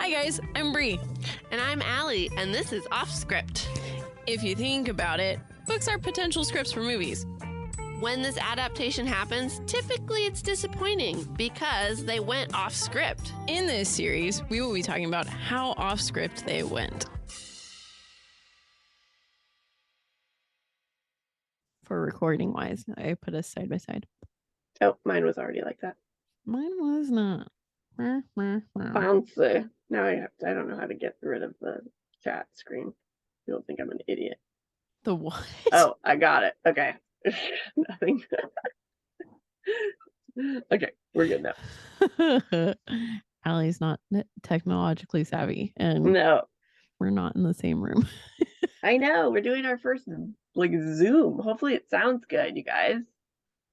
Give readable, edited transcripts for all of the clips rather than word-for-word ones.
Hi guys, I'm Bri. And I'm Alli, and this is Offscript. If you think about it, books are potential scripts for movies. When this adaptation happens, typically it's disappointing because they went off script. In this series, we will be talking about how off script they went. For recording wise, I put us side by side. Oh, mine was already like that. Mine was not. Fancy. Now I don't know how to get rid of the chat screen. You'll think I'm an idiot. The what? Oh, I got it. Okay. Nothing. Okay, we're good now. Allie's not technologically savvy, and No. we're not in the same room. I know. We're doing our first Zoom. Hopefully it sounds good, you guys.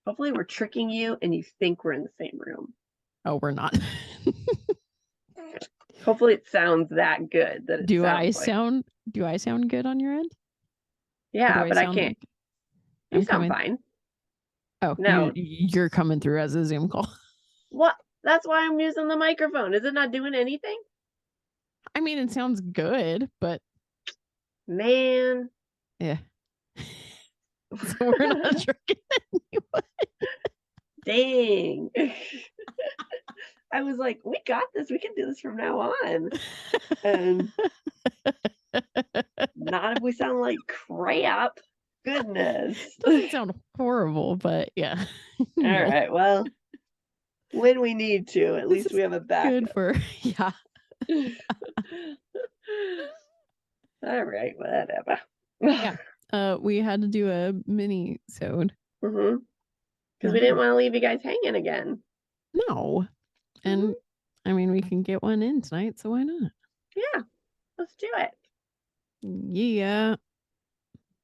Hopefully we're tricking you and you think we're in the same room. Oh, we're not. Hopefully it sounds that good that it Do sounds I sound good on your end? Yeah, but I can't. You sound fine. Oh, no. You're coming through as a Zoom call. What? That's why I'm using the microphone. Is it not doing anything? I mean, it sounds good, but man. Yeah. So we're not tricking anyone. Dang. I was like, we got this. We can do this from now on. And not if we sound like crap. Goodness. Doesn't sound horrible, but yeah. All right. Well, when we need to, at least we have a backup. Good for, yeah. All right. Whatever. Yeah. We had to do a mini-sode. Mm-hmm. Because we didn't want to leave you guys hanging again. No. And I mean, we can get one in tonight, so why not? Yeah. Let's do it. Yeah.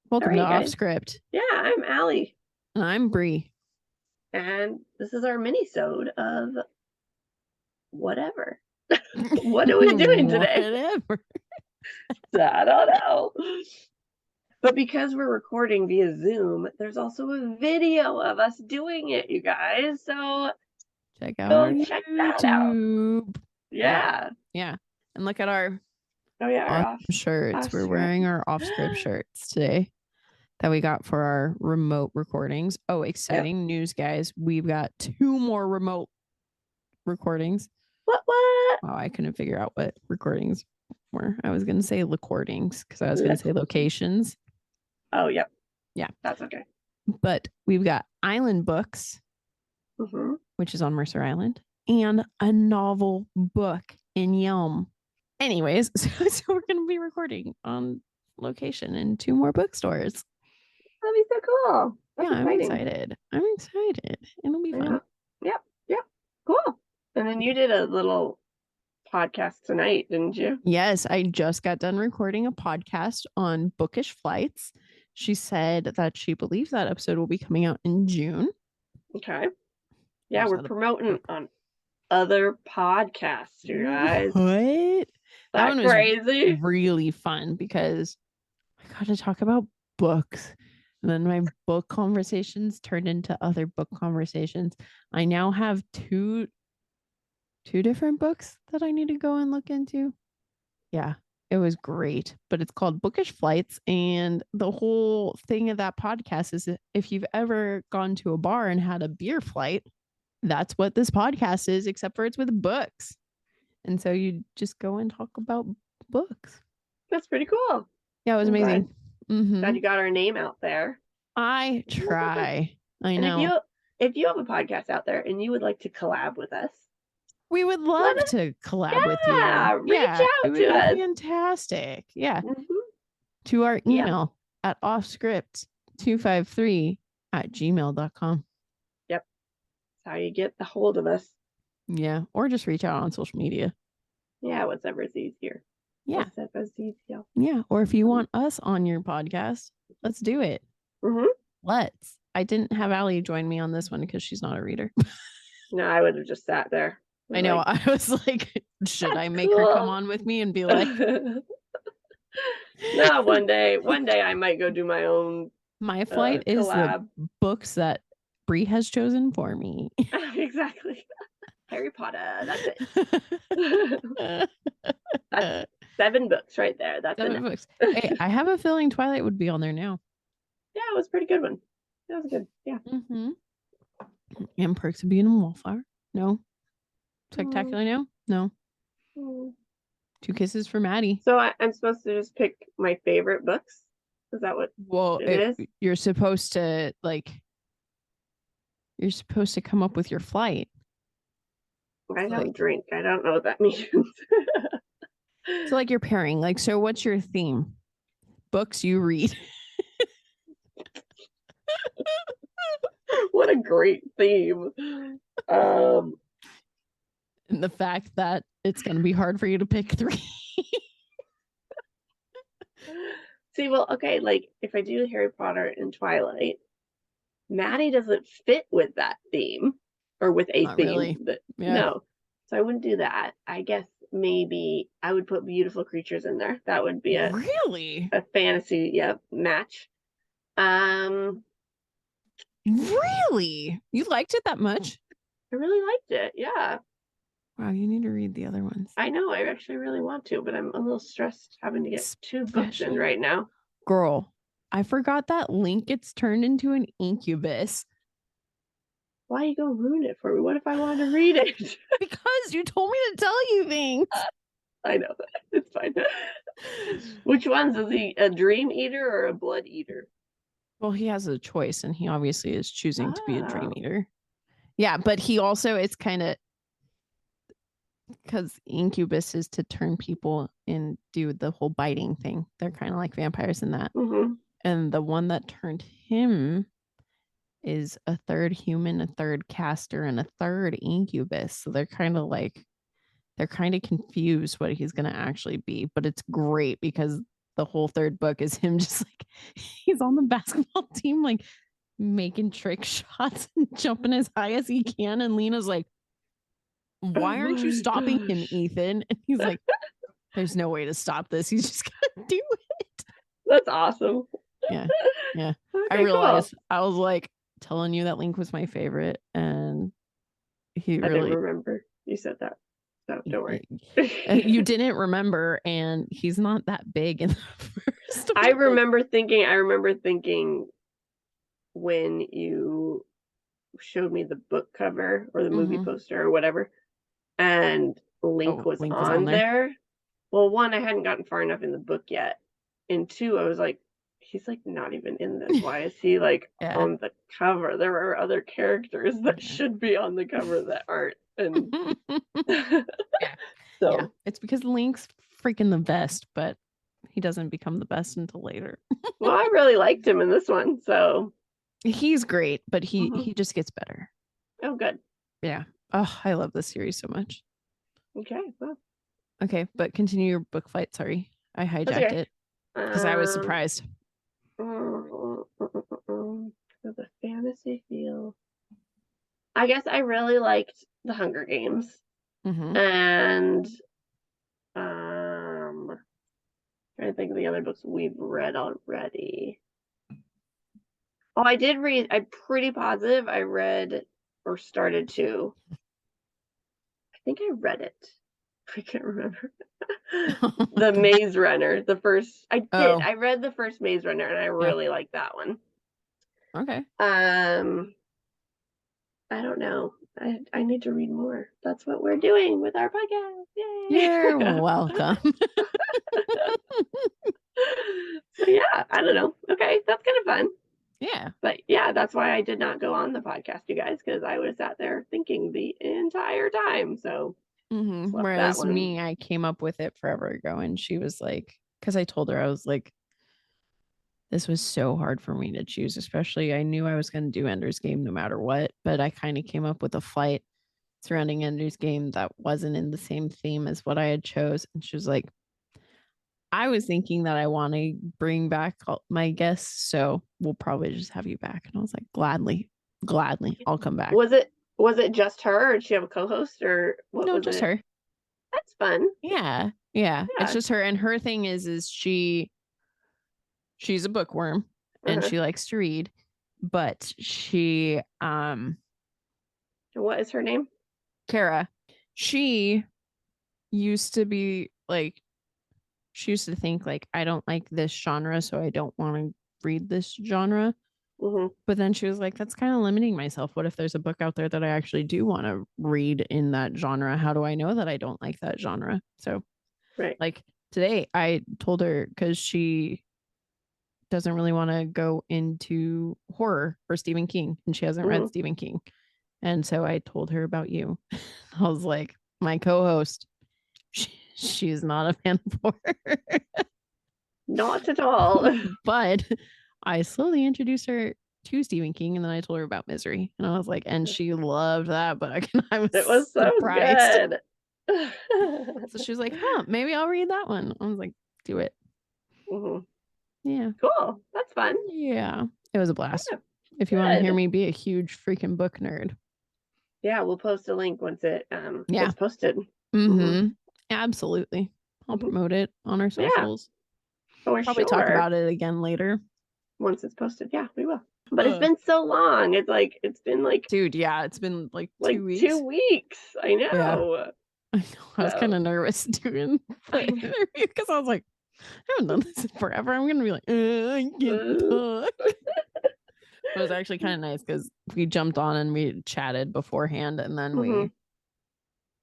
Welcome to Offscript. Yeah, I'm Alli. And I'm Bri. And this is our mini-sode of whatever. What are we doing today? Whatever. I don't know. But because we're recording via Zoom, there's also a video of us doing it, you guys. So check out check that out. Yeah. Yeah. And look at our shirts. We're wearing our Offscript shirts today that we got for our remote recordings. Oh, exciting news, guys. We've got 2 more remote recordings. What? Oh, I couldn't figure out what recordings were. I was going to say recordings because I was going to say locations. Oh, yep. Yeah. That's okay. But we've got Island Books, which is on Mercer Island, and a novel book in Yelm. Anyways, so we're going to be recording on location in 2 more bookstores. That'd be so cool. That's exciting. I'm excited. It'll be fun. Yep. Cool. And then you did a little podcast tonight, didn't you? Yes, I just got done recording a podcast on bookish flights. She said that she believes that episode will be coming out in June. Okay. Yeah, we're promoting on other podcasts, you guys. What? That one was crazy. Really fun because I got to talk about books. And then my book conversations turned into other book conversations. I now have two different books that I need to go and look into. Yeah, it was great. But it's called Bookish Flights. And the whole thing of that podcast is if you've ever gone to a bar and had a beer flight, that's what this podcast is, except for it's with books. And so you just go and talk about books. That's pretty cool. Yeah, it was amazing. Glad you got our name out there. I try. I know. If you have a podcast out there and you would like to collab with us, we would love to collab with you. Reach out to us. Fantastic. Yeah. To our email at offscript253@gmail.com. Yep. That's how you get the hold of us. Yeah. Or just reach out on social media. Yeah. Whatever's easier. Yeah. Whatever's easier. Yeah. Or if you want us on your podcast, let's do it. Let's. I didn't have Alli join me on this one because she's not a reader. No, I would have just sat there. I know. I was like, should I make her come on with me and be like, no, one day I might go do my own. My flight is the books that Bri has chosen for me. Exactly. Harry Potter. That's it. 7 books right there. That's 7 enough. books. Hey, I have a feeling Twilight would be on there now. Yeah, it was a pretty good one. That was good. Yeah. Mm-hmm. And Perks of Being a Wallflower. No. Spectacular No. No. Mm. 2 Kisses for Maddie. So I'm supposed to just pick my favorite books? Is that what Well, it is? you're supposed to come up with your flight. I don't drink. I don't know what that means. So like you're pairing. Like, so what's your theme? Books you read. What a great theme. And the fact that it's going to be hard for you to pick 3. See, well, okay, like if I do Harry Potter and Twilight, Maddie doesn't fit with that theme or with a Not theme. really. Yeah. No. So I wouldn't do that. I guess maybe I would put Beautiful Creatures in there. That would be a fantasy, match. Really? You liked it that much? I really liked it. Yeah. Wow, you need to read the other ones. I know. I actually really want to, but I'm a little stressed having to get 2 books in right now. Girl, I forgot that Link gets turned into an incubus. Why are you gonna ruin it for me? What if I wanted to read it? Because you told me to tell you things. I know. It's fine. Which ones? Is he a dream eater or a blood eater? Well, he has a choice, and he obviously is choosing to be a dream Oh. eater. Yeah, but he also, it's kind of because incubus is to turn people and do the whole biting thing. They're kind of like vampires in that. Mm-hmm. And the one that turned him is a 3rd human, a 3rd caster, and a 3rd incubus. So they're kind of confused what he's going to actually be. But it's great because the whole 3rd book is him just like, he's on the basketball team, like making trick shots and jumping as high as he can. And Lena's like, why aren't you stopping him, Ethan? And he's like, there's no way to stop this. He's just gonna do it. That's awesome. Yeah. Okay, I realized I was like telling you that Link was my favorite, and I didn't remember you said that. So don't worry. You didn't remember, and he's not that big in the first I remember thinking when you showed me the book cover or the movie poster or whatever, and Link was on there. Well, 1, I hadn't gotten far enough in the book yet, and 2, I was like, he's like not even in this. Why is he like on the cover? There are other characters that should be on the cover that aren't. And so it's because Link's freaking the best, but he doesn't become the best until later. Well, I really liked him in this one, so he's great, but he just gets better. Oh, good. Yeah. Oh, I love this series so much. Okay, well. Okay, but continue your book fight. Sorry, I hijacked it because I was surprised. The fantasy feel. I guess I really liked The Hunger Games, and trying to think of the other books we've read already. Oh, I did read. I'm pretty positive I read or started to. I think I read it. I can't remember. The Maze Runner, the first. I did. I read the first Maze Runner, and I really liked that one. Okay. I don't know. I need to read more. That's what we're doing with our podcast. Yay! You're welcome. So yeah, I don't know. Okay, that's kind of fun. Yeah. But yeah, that's why I did not go on the podcast, you guys, because I was sat there thinking the entire time. So whereas me, I came up with it forever ago, and she was like, because I told her, I was like, this was so hard for me to choose, especially I knew I was going to do Ender's Game no matter what, but I kind of came up with a flight surrounding Ender's Game that wasn't in the same theme as what I had chose. And she was like, I was thinking that I want to bring back my guests, so we'll probably just have you back. And I was like, gladly, I'll come back. Was it just her, or did she have a co-host, or what? No, was just it? her. That's fun. Yeah. It's just her, and her thing is she's a bookworm and she likes to read, but she what is her name? Kara. She used to be like she used to think like, I don't like this genre, so I don't want to read this genre. But then she was like, that's kind of limiting myself. What if there's a book out there that I actually do want to read in that genre? How do I know that I don't like that genre? So like today I told her, because she doesn't really want to go into horror or Stephen King, and she hasn't read Stephen King. And so I told her about you. I was like, my co-host, she's not a fan of horror. Not at all. But I slowly introduced her to Stephen King, and then I told her about Misery, and I was like, and she loved that book. And I was, it was so surprised. Good. So she was like, huh, maybe I'll read that one. I was like, do it. Yeah. Cool. That's fun. Yeah. It was a blast. Yeah. If you want to hear me be a huge freaking book nerd. Yeah, we'll post a link once it gets posted. Absolutely. I'll promote it on our socials. For Probably sure. talk about it again later. Once it's posted. Yeah, we will. But it's been so long. It's been like, dude, yeah, it's been like 2 weeks. 2 weeks. I know. Yeah. I know. I was kind of nervous doing the interview because I was like, I haven't done this in forever. I'm gonna be like, I can't talk. It was actually kind of nice because we jumped on and we chatted beforehand, and then we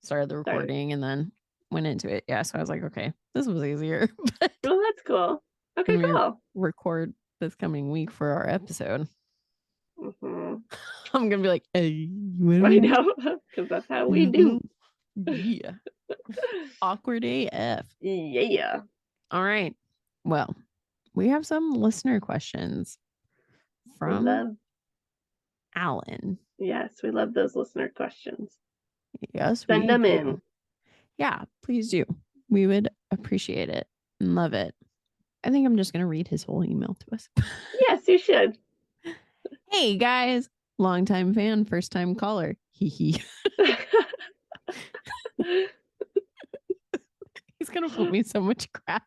started the recording and then went into it. Yeah, so I was like, okay, this was easier. Well, that's cool. Okay, cool. Record this coming week for our episode. I'm gonna be like, hey, I know, because that's how we do. Yeah. Awkward AF. Yeah. All right. Well, we have some listener questions from Alan. Yes, we love those listener questions. Yes, send them in. Yeah, please do. We would appreciate it and love it. I think I'm just gonna read his whole email to us. Yes, you should. Hey guys, longtime fan, first time caller. Hee hee. He's gonna put me so much crap.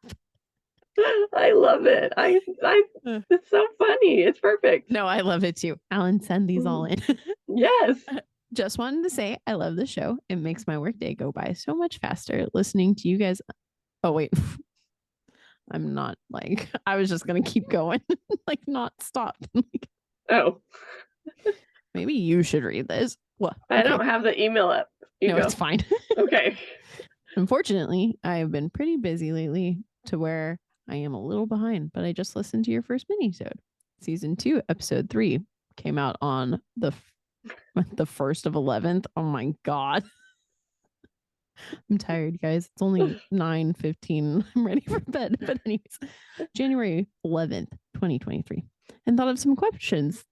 I love it. It's so funny. It's perfect. No, I love it too. Alan, send these all in. Yes. Just wanted to say I love the show. It makes my workday go by so much faster listening to you guys. Oh wait. I'm not like, I was just gonna keep going. Like not stop. Oh. Maybe you should read this. Well, I don't have the email up. No, it's fine. Okay. Unfortunately, I have been pretty busy lately to where I am a little behind, but I just listened to your first minisode. Season 2, episode 3 came out on the 1st of 11th. Oh my God. I'm tired, guys. It's only 9:15. I'm ready for bed. But anyways, January 11th, 2023. And thought of some questions.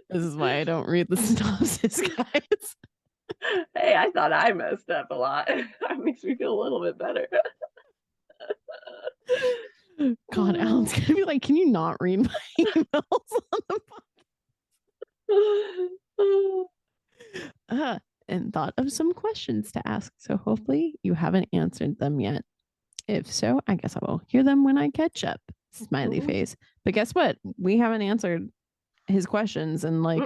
This is why I don't read the synopsis, guys. Hey, I thought I messed up a lot. That makes me feel a little bit better. God, Alan's gonna be like, can you not read my emails on the podcast? And thought of some questions to ask. So hopefully you haven't answered them yet. If so, I guess I will hear them when I catch up. Smiley face. But guess what? We haven't answered his questions, and like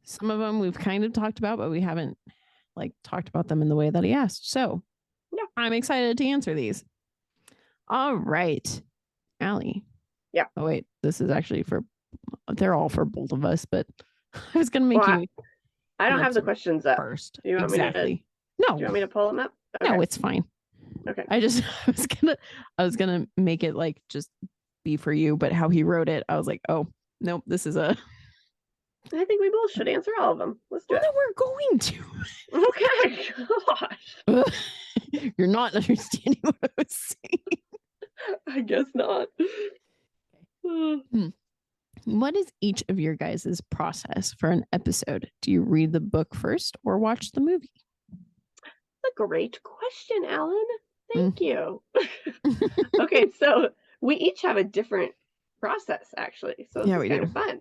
some of them we've kind of talked about, but we haven't like talked about them in the way that he asked. So I'm excited to answer these. All right, Allie. Yeah. Oh wait, this is actually they're all for both of us, but I was gonna make you. I don't have the questions up first. Do you want me to? No. Do you want me to pull them up? Okay. No, it's fine. Okay. I was gonna make it like just be for you, but how he wrote it, I was like, oh nope, this is a. I think we both should answer all of them. Let's do it. We're going to. Okay. Gosh. You're not understanding what I was saying. I guess not. What is each of your guys' process for an episode? Do you read the book first or watch the movie? That's a great question, Alan. Thank you. Okay, so we each have a different process, actually. So it's kind of fun.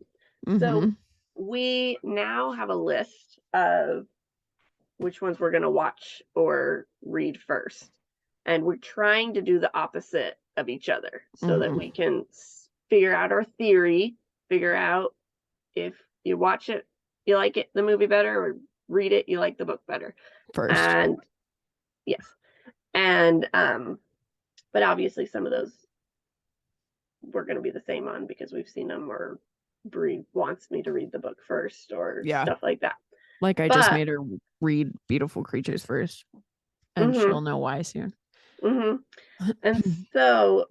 So we now have a list of which ones we're going to watch or read first. And we're trying to do the opposite of each other so that we can figure out our theory, figure out if you watch it, you like it, the movie better, or read it, you like the book better. First. And yes. And but obviously some of those we're going to be the same on because we've seen them, or Bri wants me to read the book first, or stuff like that. Like I just made her read Beautiful Creatures first, and she'll know why soon. And so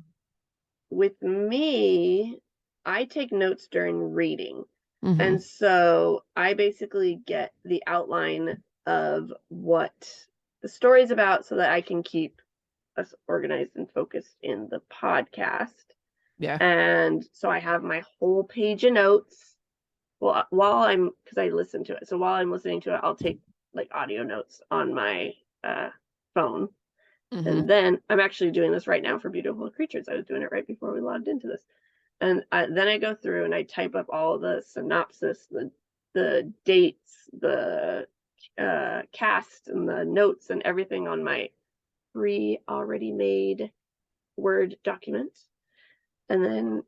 with me, I take notes during reading. And so I basically get the outline of what the story's about so that I can keep us organized and focused in the podcast. Yeah. And so I have my whole page of notes. Well, because I listen to it. So while I'm listening to it, I'll take like audio notes on my phone. And then I'm actually doing this right now for Beautiful Creatures. I was doing it right before we logged into this. And then I go through and I type up all the synopsis, the dates, the cast, and the notes and everything on my already made Word document. And then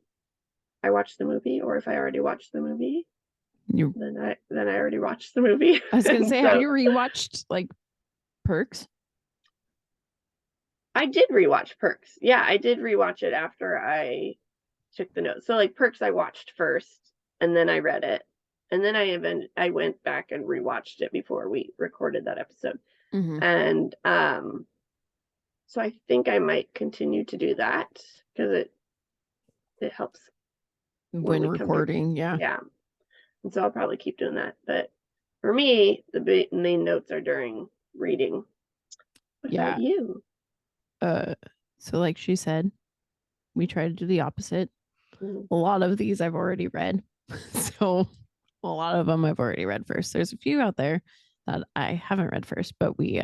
I watch the movie, or if I already watched the movie, then I already watched the movie. I was gonna say, have you rewatched like Perks? I did rewatch Perks. Yeah, I did rewatch it after I took the notes. So like Perks I watched first, and then I read it, and then I went back and rewatched it before we recorded that episode. And so I think I might continue to do that because it helps when recording. Yeah. And so I'll probably keep doing that. But for me, the main notes are during reading. What about you? So like she said, we try to do the opposite. A lot of these I've already read. So a lot of them I've already read first. There's a few out there that I haven't read first, but we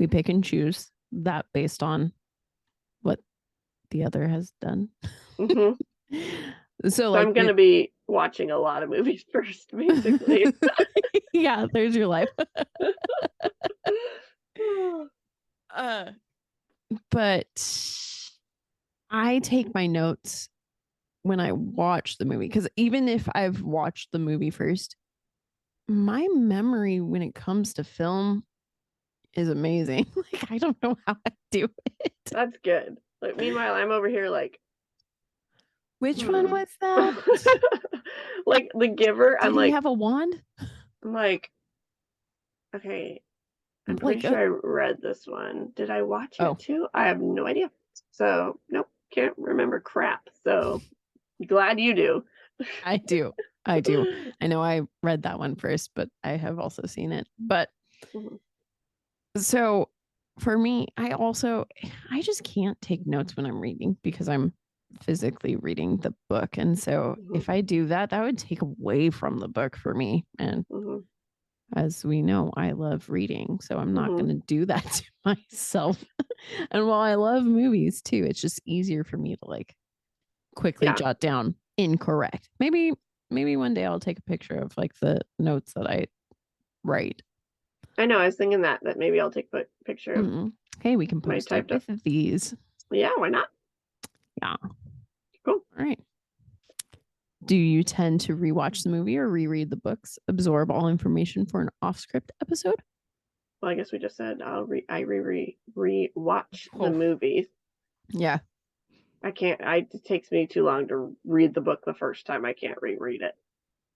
pick and choose that based on what the other has done. So like I'm going to be watching a lot of movies first, basically. Yeah, there's your life. But I take my notes when I watch the movie, because even if I've watched the movie first, my memory when it comes to film is amazing. Like I don't know how I do it. That's good. Like meanwhile, I'm over here like, which one was that? Like The Giver. Did he have a wand? I'm like, okay, I'm pretty sure I read this one. Did I watch it too? I have no idea. So nope, can't remember crap. So glad you do. I do. I know I read that one first, but I have also seen it. But so for me, I just can't take notes when I'm reading because I'm physically reading the book. And so if I do that, that would take away from the book for me. And as we know, I love reading, so I'm not going to do that to myself. And while I love movies too, it's just easier for me to like quickly jot down incorrect. Maybe one day I'll take a picture of like the notes that I write. I know. I was thinking that maybe I'll take a picture of. Hey, we can post it with these. Yeah, why not? Yeah. Cool. All right. Do you tend to rewatch the movie or reread the books, absorb all information for an off-script episode? Well, I guess we just said I rewatch the movies. Yeah. I can't. It takes me too long to read the book the first time. I can't reread it.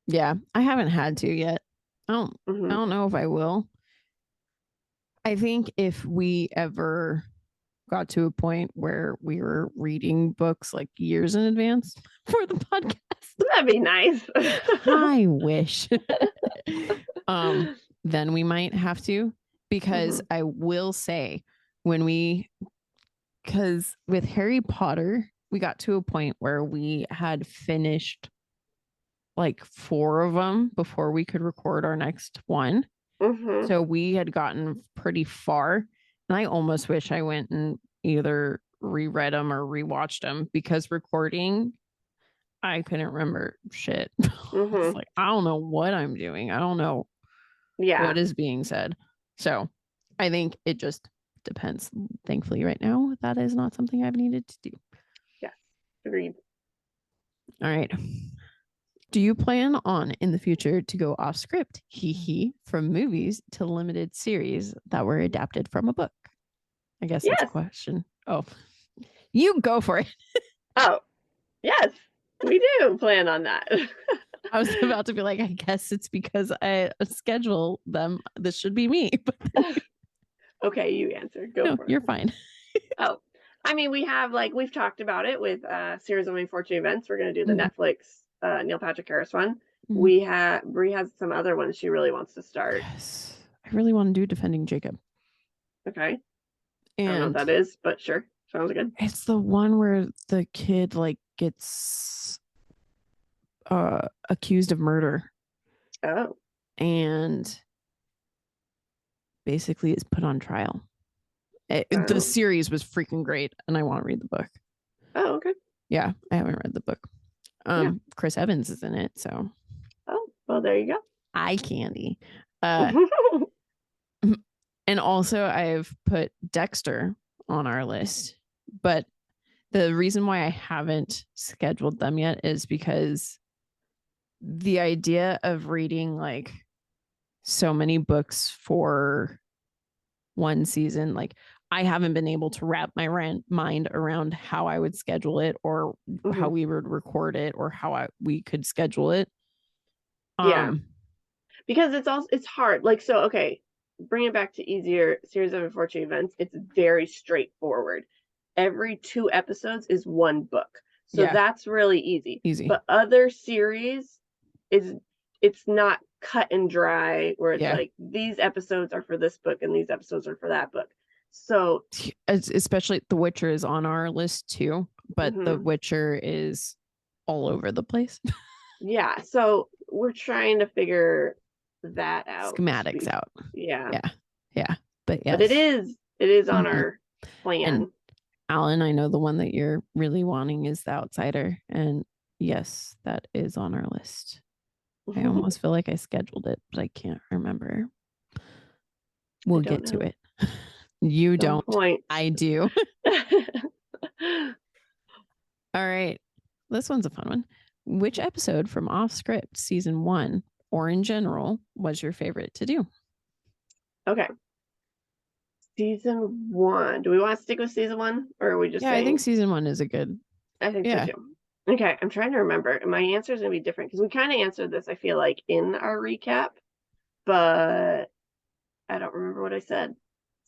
Yeah, I haven't had to yet. I don't know if I will. I think if we ever got to a point where we were reading books like years in advance for the podcast, that'd be nice. I wish. Then we might have to, because I will say because with Harry Potter, we got to a point where we had finished like 4 of them before we could record our next one. So we had gotten pretty far, and I almost wish I went and either reread them or rewatched them, because recording, I couldn't remember shit. It's like, I don't know what I'm doing. I don't know what is being said. So I think it just depends. Thankfully, right now, that is not something I've needed to do. Yeah, agreed. All right. Do you plan on in the future to go off script, from movies to limited series that were adapted from a book? I guess that's a Yes. question. Oh, you go for it. Oh, yes, we do plan on that. I was about to be like, I guess it's because I schedule them. This should be me. But Okay, you answer. Go no, for it. you're fine. Oh, I mean, we have we've talked about it with Series of Unfortunate Events. We're going to do the Netflix Neil Patrick Harris one. We have Bri has some other ones she really wants to start. Yes, I really want to do Defending Jacob. Okay. And I don't know what that is, but sure, sounds good. It's the one where the kid gets accused of murder. Oh. And basically is put on trial. The series was freaking great, and I want to read the book. Oh, okay. Yeah, I haven't read the book. Chris Evans is in it, so. Oh, well, there you go. Eye candy. And also, I've put Dexter on our list, but the reason why I haven't scheduled them yet is because the idea of reading so many books for one season, I haven't been able to wrap my mind around how I would schedule it or how we would record it or how we could schedule it. Yeah. Because it's hard. Okay, bring it back to easier Series of Unfortunate Events. It's very straightforward. Every 2 episodes is one book. So that's really easy. But other series it's not cut and dry where it's these episodes are for this book and these episodes are for that book. So especially The Witcher is on our list too, but The Witcher is all over the place. Yeah, so we're trying to figure that out. Schematics out. Yeah. But yes. But it is on our plan. And Alan, I know the one that you're really wanting is The Outsider, and yes, that is on our list. I almost feel like I scheduled it, but I can't remember. We'll get to it. You don't. I do. All right. This one's a fun one. Which episode from Offscript season 1 or in general was your favorite to do? Okay. Season 1. Do we want to stick with season 1 or are we just saying? I think season 1 is a good. I think so too. Okay, I'm trying to remember. My answer is going to be different because we kind of answered this, I feel like, in our recap, but I don't remember what I said.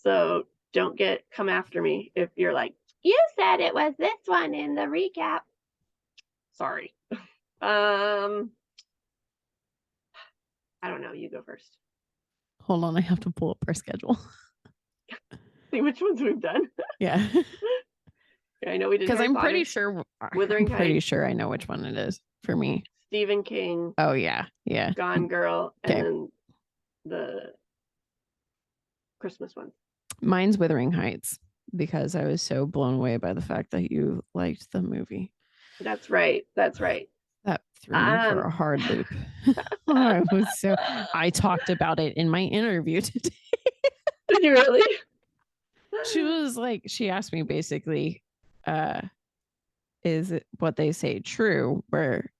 So don't come after me if you're like, you said it was this one in the recap. Sorry. I don't know. You go first. Hold on. I have to pull up our schedule. See which ones we've done. Yeah. I know we did. Because I'm pretty sure I know which one it is for me. Stephen King. Oh, yeah. Yeah. Gone Girl. And then the Christmas one. Mine's Wuthering Heights because I was so blown away by the fact that you liked the movie. That's right. That threw me for a hard loop. I talked about it in my interview today. Did you really? She asked me basically, is it what they say true, where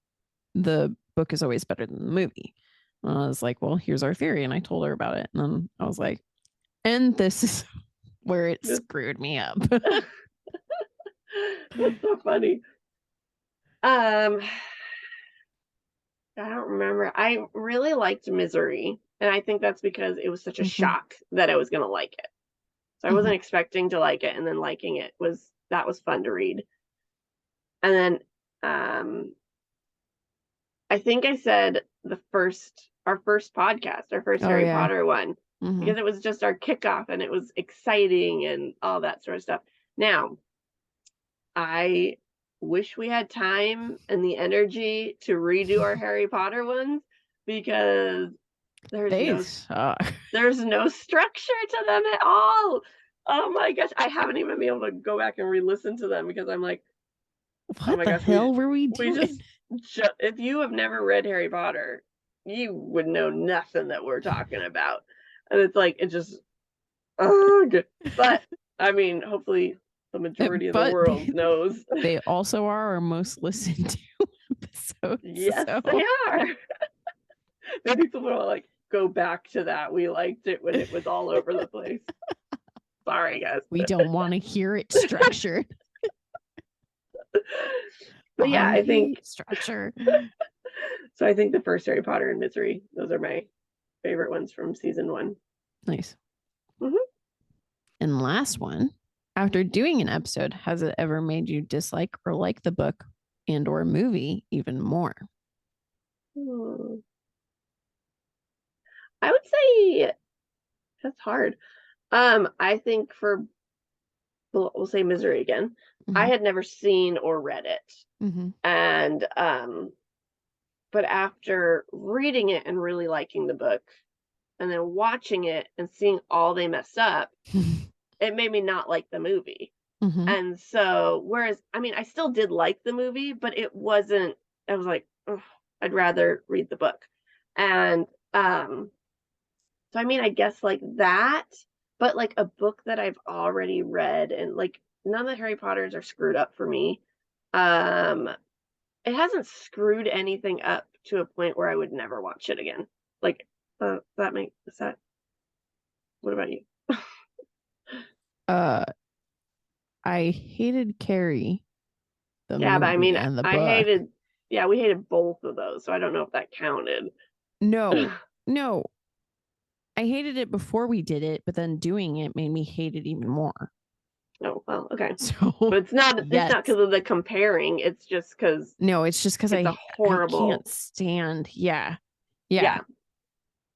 the book is always better than the movie? And I was like, well, here's our theory. And I told her about it. And then I was like, and this is where it screwed me up. That's so funny. I don't remember. I really liked Misery. And I think that's because it was such a shock that I was going to like it. So I wasn't expecting to like it. And then liking it was fun to read. And then I think I said our first podcast, our first Harry Potter one, because it was just our kickoff and it was exciting and all that sort of stuff. Now, I wish we had time and the energy to redo our Harry Potter ones because there's no structure to them at all. Oh my gosh, I haven't even been able to go back and re-listen to them because I'm like, what the hell were we doing? If you have never read Harry Potter, you would know nothing that we're talking about. And it's like, it just, but I mean, hopefully the majority of the world knows. They also are our most listened to episodes. Yes, so. they are. Maybe people will like go back to that. We liked it when it was all over the place. Sorry, guys. We don't want to hear it structured. But yeah, I think structure. So I think the first Harry Potter and Misery, those are my favorite ones from season 1. Nice. Mm-hmm. And last one, after doing an episode, has it ever made you dislike or like the book and or movie even more? I would say that's hard. I think we'll say Misery again. Mm-hmm. I had never seen or read it. Mm-hmm. And but after reading it and really liking the book and then watching it and seeing all they messed up, it made me not like the movie. Mm-hmm. And so, whereas, I mean, I still did like the movie, but it wasn't, I was like, I'd rather read the book. And so, I mean, I guess like that, but like a book that I've already read, and like none of the Harry Potters are screwed up for me. It hasn't screwed anything up to a point where I would never watch it again. Like, what about you? I hated Carrie. Yeah, but I mean, and the I book. hated, we hated both of those, so I don't know if that counted. No. I hated it before we did it, but then doing it made me hate it even more. Oh, well, okay. So, but it's not because of the comparing. It's just because. No, it's just because I can't stand. Yeah.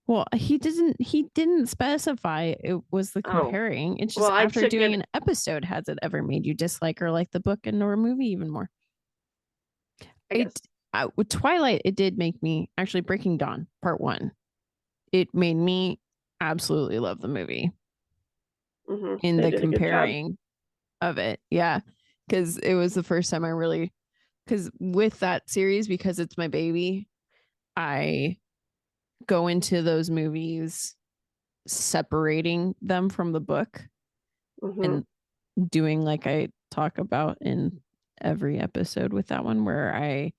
Well, he didn't specify it was the comparing. It's just after doing an episode, has it ever made you dislike or like the book and or movie even more? With Twilight, it did make me actually Breaking Dawn Part 1. It made me absolutely love the movie in the comparing of it. Yeah, because it was the first time I really, because with that series, because it's my baby, I go into those movies separating them from the book and doing like I talk about in every episode with that one, where I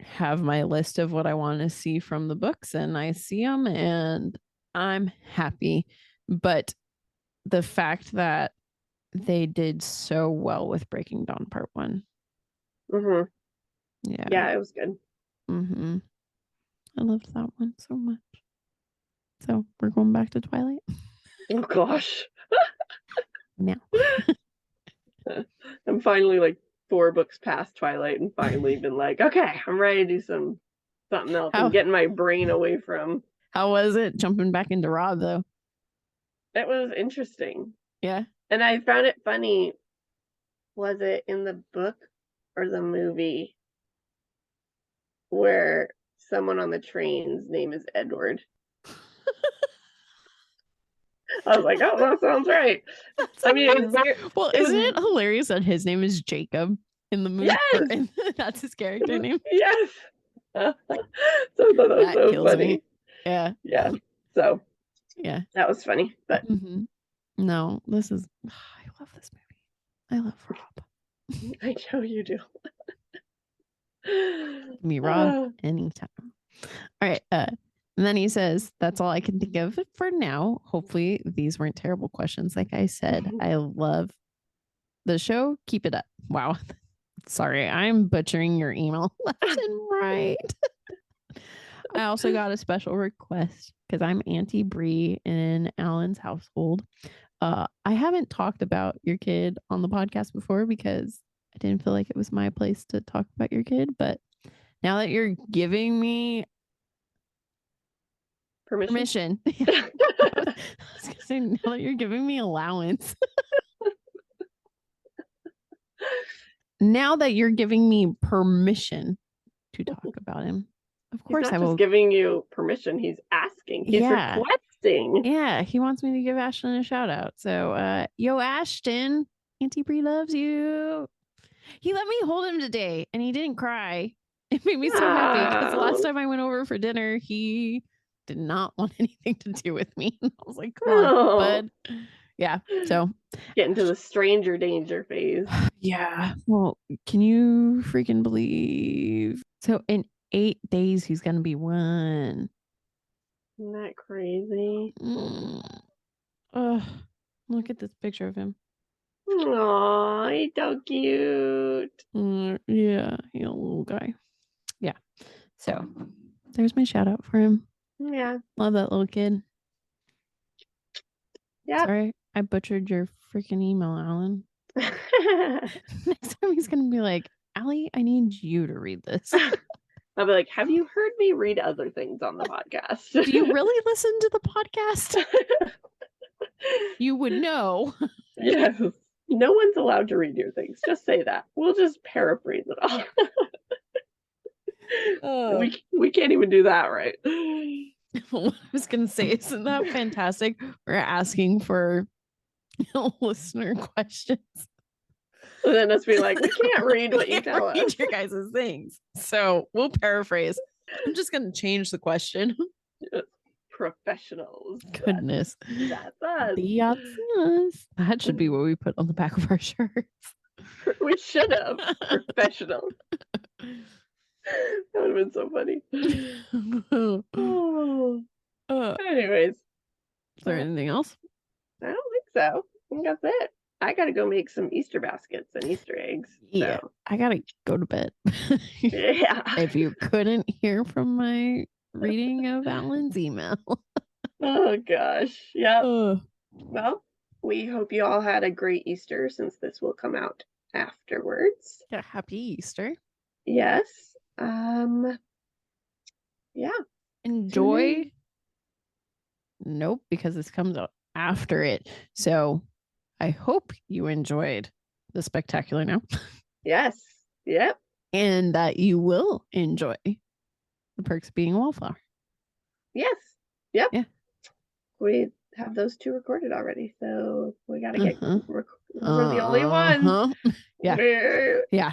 have my list of what I want to see from the books and I see them and I'm happy. But the fact that they did so well with Breaking Dawn Part 1. Yeah, it was good. I loved that one so much. So we're going back to Twilight. Oh gosh. Now. I'm finally like 4 books past Twilight and finally been like, okay, I'm ready to do something else. I'm getting my brain away from. How was it jumping back into Rob though? It was interesting. Yeah. And I found it funny. Was it in the book or the movie where someone on the train's name is Edward? I was like, oh, that sounds right. I mean, isn't it hilarious that his name is Jacob in the movie? Yes! That's his character name. Yes. So that was so funny. Me. Yeah. Yeah. So yeah, that was funny. But no, this is. I love this movie. I love Rob. I know you do. Me, Rob, anytime. All right. And then he says, that's all I can think of for now. Hopefully these weren't terrible questions. Like I said, I love the show. Keep it up. Wow. Sorry, I'm butchering your email left and right. I also got a special request because I'm Auntie Bri in Alan's household. I haven't talked about your kid on the podcast before because I didn't feel like it was my place to talk about your kid. But now that you're giving me permission. I was gonna say, now that you're giving me allowance. Now that you're giving me permission to talk about him, of course I will. He's giving you permission. He's asking. He's requesting. Yeah, he wants me to give Ashton a shout out. So, yo, Ashton, Auntie Bri loves you. He let me hold him today, and he didn't cry. It made me so happy because the last time I went over for dinner, he did not want anything to do with me. I was like, come on, bud. Yeah. So Get into the stranger danger phase. yeah. Well, can you freaking believe? So in 8 days, he's gonna be 1. Isn't that crazy? Look at this picture of him. Aw, he's so cute. Yeah, he's a little guy. Yeah. So there's my shout out for him. Yeah. Love that little kid. Yeah. Sorry, I butchered your freaking email, Alan. Next time he's gonna be like, Allie, I need you to read this. I'll be like, have you heard me read other things on the podcast? Do you really listen to the podcast? You would know. Yes. No one's allowed to read your things. Just say that. We'll just paraphrase it all. We can't even do that right. I was gonna say, isn't that fantastic? We're asking for listener questions. And then us be like, we can't read what you tell us. Read your guys' things. So we'll paraphrase. I'm just gonna change the question. Professionals. Goodness. That's us. That should be what we put on the back of our shirts. We should have. Professionals. That would have been so funny. Anyways. Is there anything else? I don't think so. I think that's it. I gotta go make some Easter baskets and Easter eggs. Yeah. So. I gotta go to bed. Yeah. If you couldn't hear from my reading of Alan's email. Oh gosh. Yep. Oh. Well, we hope you all had a great Easter since this will come out afterwards. Yeah, happy Easter. Yes. Yeah. Enjoy. Nope, because this comes out after it. So I hope you enjoyed the spectacular now. Yes. Yep. And that you will enjoy the perks of being a wallflower. Yes. Yep. Yeah. We have those 2 recorded already, so we gotta get we're the only ones. Yeah. Yeah.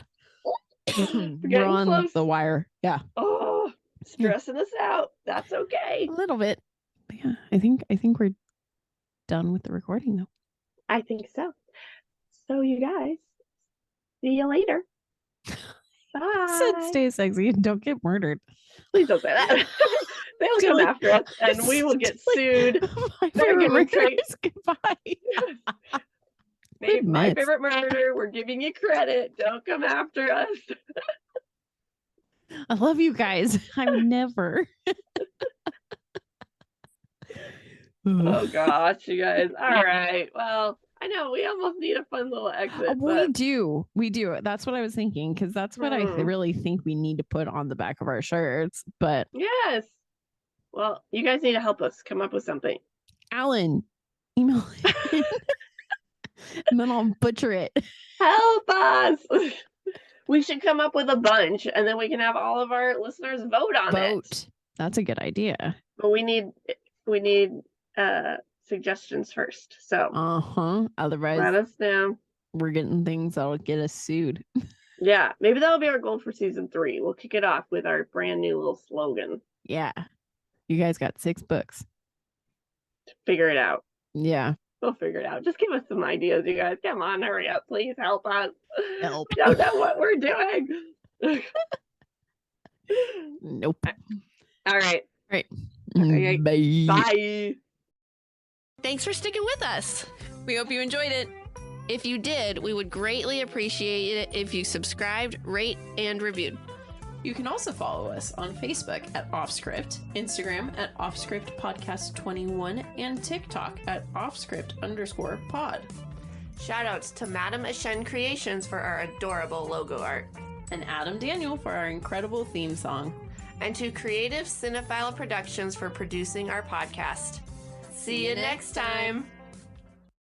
We're on close. The wire. Yeah. Oh, stressing us out. That's okay. A little bit. But yeah, I think we're done with the recording though. I think so. So you guys, see you later. Bye. Said stay sexy and don't get murdered. Please don't say that. They'll come after us and we will get sued. My favorite murder is goodbye. My favorite murder. We're giving you credit. Don't come after us. I love you guys. I'm never. Oh gosh, you guys. All right. Well, I know we almost need a fun little exit. We do. That's what I was thinking, because that's what I really think we need to put on the back of our shirts. But yes. Well, you guys need to help us come up with something. Alan, email it. And then I'll butcher it. Help us. We should come up with a bunch and then we can have all of our listeners vote on it. That's a good idea. But we need suggestions first. So otherwise let us know. We're getting things that'll get us sued. Yeah, maybe that'll be our goal for season 3. We'll kick it off with our brand new little slogan. Yeah. You guys got 6 books. Figure it out. Yeah. We'll figure it out. Just give us some ideas, you guys. Come on, hurry up. Please help us. Help. We don't know what we're doing. Nope. All right. Okay. Bye. Bye. Thanks for sticking with us. We hope you enjoyed it. If you did, we would greatly appreciate it if you subscribed, rate, and reviewed. You can also follow us on Facebook at Offscript, Instagram at Offscript Podcast 21, and TikTok at Offscript_pod. Shoutouts to Madam Ashen Creations for our adorable logo art. And Adam Daniel for our incredible theme song. And to Creative Cinephile Productions for producing our podcast. See you next time.